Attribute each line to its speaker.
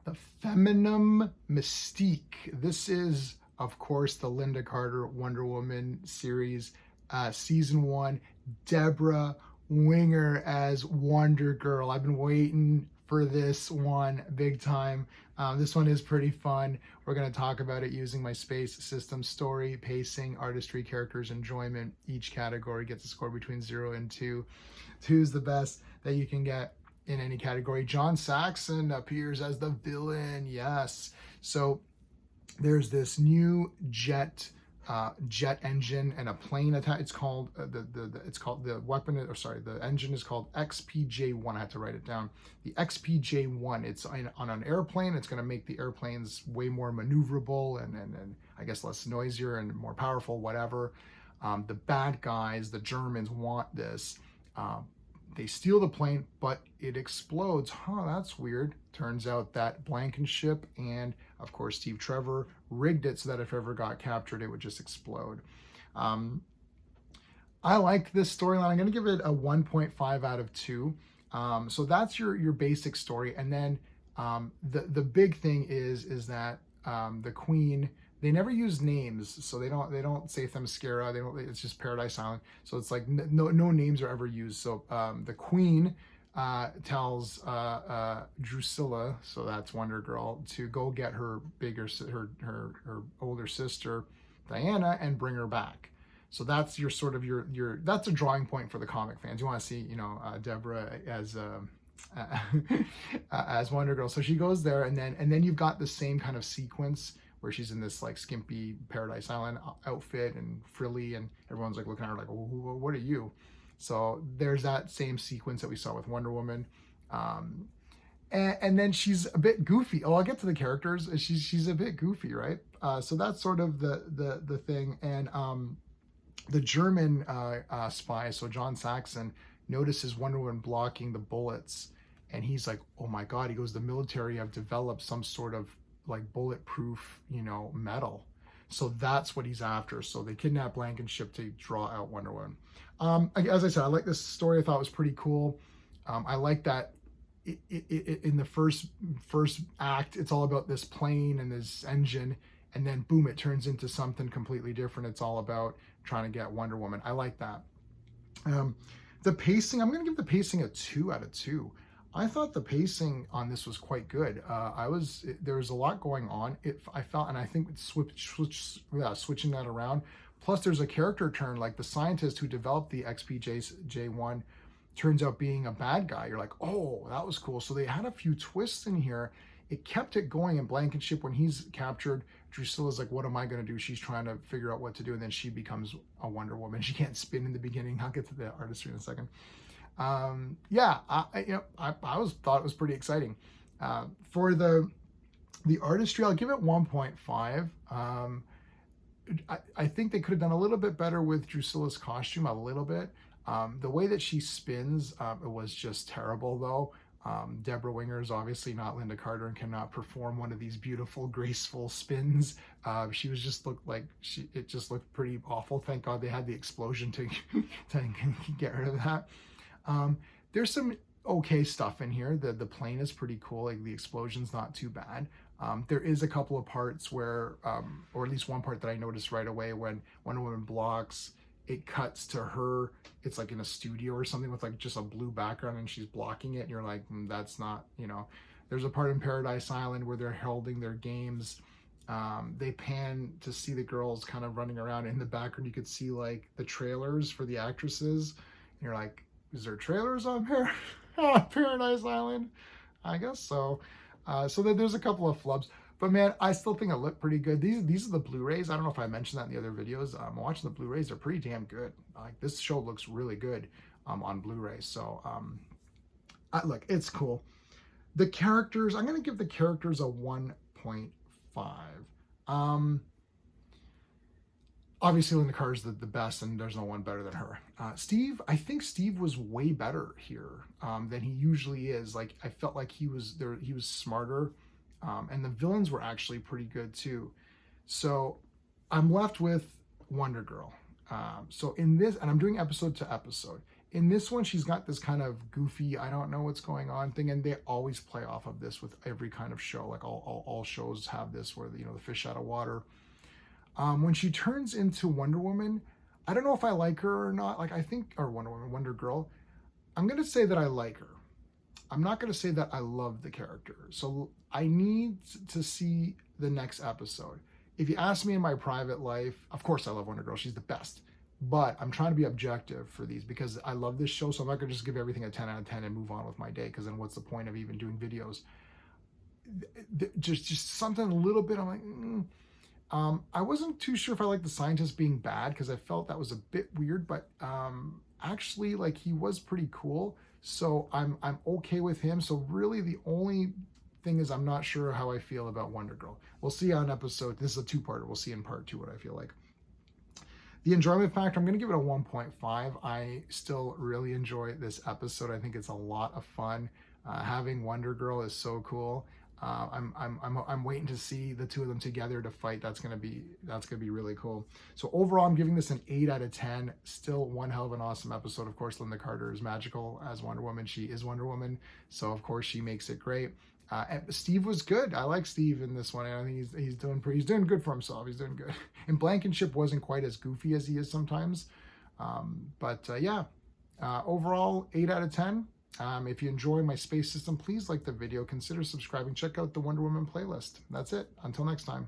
Speaker 1: the Feminum Mystique. This is, of course, the Linda Carter Wonder Woman series, season 1. Deborah Winger as Wonder Girl. I've been waiting for this one big time. This one is pretty fun. We're going to talk about it using my space system: story, pacing, artistry, characters, enjoyment. Each category gets a score between 0 and 2. 2 is the best that you can get in any category. John Saxon appears as the villain. Yes. So there's this new jet engine and a plane attack. It's called the engine is called XPJ-1. I had to write it down. The XPJ-1. It's on an airplane. It's going to make the airplanes way more maneuverable and I guess less noisier and more powerful, whatever. The bad guys, the Germans, want this. They steal the plane, but it explodes. That's weird. Turns out that Blankenship and, of course, Steve Trevor rigged it so that if it ever got captured, it would just explode. I liked this storyline. I'm going to give it a 1.5 out of 2. So that's your basic story. And then the big thing is that the Queen, they never use names, so they don't say Themyscira. It's just Paradise Island. So it's like no names are ever used. So the Queen tells Drusilla, so that's Wonder Girl, to go get her her older sister Diana and bring her back. So that's your sort of your that's a drawing point for the comic fans. You want to see Deborah as Wonder Girl. So she goes there, and then you've got the same kind of sequence where she's in this like skimpy Paradise Island outfit and frilly, and everyone's like looking at her like, what are you? So there's that same sequence that we saw with Wonder Woman. And then she's a bit goofy. I'll get to the characters. She's a bit goofy, right? So that's sort of the thing. And the German spy, so John Saxon, notices Wonder Woman blocking the bullets, and he's like, oh my God. He goes, the military have developed some sort of like bulletproof, metal. So that's what he's after. So they kidnap Blankenship to draw out Wonder Woman. As I said, I like this story. I thought it was pretty cool. I like that in the first act, it's all about this plane and this engine, and then boom, it turns into something completely different. It's all about trying to get Wonder Woman. I like that. The pacing, I'm going to give the pacing a 2 out of 2. I thought the pacing on this was quite good. There was a lot going on. I felt, and I think switching that around. Plus, there's a character turn, like the scientist who developed the XPJ-1 turns out being a bad guy. You're like, oh, that was cool. So they had a few twists in here. It kept it going. In Blankenship, when he's captured, Drusilla's like, what am I going to do? She's trying to figure out what to do, and then she becomes a Wonder Woman. She can't spin in the beginning. I'll get to the artistry in a second. I thought it was pretty exciting. For the artistry, I'll give it 1.5. I think they could have done a little bit better with Drusilla's costume, a little bit. The way that she spins, it was just terrible though. Deborah Winger is obviously not Linda Carter and cannot perform one of these beautiful, graceful spins. She was just it just looked pretty awful. Thank God they had the explosion to get rid of that. There's some okay stuff in here. The plane is pretty cool. Like the explosion's not too bad. There is a couple of parts where, or at least one part that I noticed right away, when Wonder Woman blocks, it cuts to her. It's like in a studio or something with like just a blue background, and she's blocking it. And you're like, that's not, There's a part in Paradise Island where they're holding their games. They pan to see the girls kind of running around. In the background, you could see like the trailers for the actresses. And you're like, is there trailers on Paradise Island? I guess so. So there's a couple of flubs, but man, I still think it looked pretty good. These are the Blu-rays. I don't know if I mentioned that in the other videos. I'm watching the Blu-rays. They're pretty damn good. Like this show looks really good on Blu-ray. So look, it's cool. The characters, I'm going to give the characters a 1.5. Obviously, Linda Carter's the best, and there's no one better than her. Steve, I think Steve was way better here than he usually is. Like I felt like he was smarter, and the villains were actually pretty good too. So I'm left with Wonder Girl. So in this, and I'm doing episode to episode. in this one, she's got this kind of goofy, I don't know what's going on thing, and they always play off of this with every kind of show. Like all shows have this, where you know, the fish out of water. When she turns into Wonder Woman, I don't know if I like her or not. Like I think, or Wonder Woman, Wonder Girl. I'm gonna say that I like her. I'm not gonna say that I love the character. So I need to see the next episode. If you ask me in my private life, of course I love Wonder Girl. She's the best. But I'm trying to be objective for these because I love this show. So I'm not gonna just give everything a 10 out of 10 and move on with my day. Because then what's the point of even doing videos? Just something a little bit. I'm like. I wasn't too sure if I liked the scientist being bad because I felt that was a bit weird, but actually, like, he was pretty cool, so I'm okay with him. So really, the only thing is I'm not sure how I feel about Wonder Girl. We'll see on episode. This is a two-parter. We'll see in part 2 what I feel like. The enjoyment factor, I'm going to give it a 1.5. I still really enjoy this episode. I think it's a lot of fun. Having Wonder Girl is so cool. I'm waiting to see the two of them together to fight. That's gonna be really cool. So overall, I'm giving this an 8 out of 10. Still one hell of an awesome episode. Of course, Linda Carter is magical as Wonder Woman. She is Wonder Woman, so of course she makes it great. And Steve was good. I like Steve in this one. I think he's doing good for himself. He's doing good. And Blankenship wasn't quite as goofy as he is sometimes. Yeah. Overall, 8 out of 10. If you enjoy my space system, please like the video, consider subscribing, check out the Wonder Woman playlist. That's it. Until next time.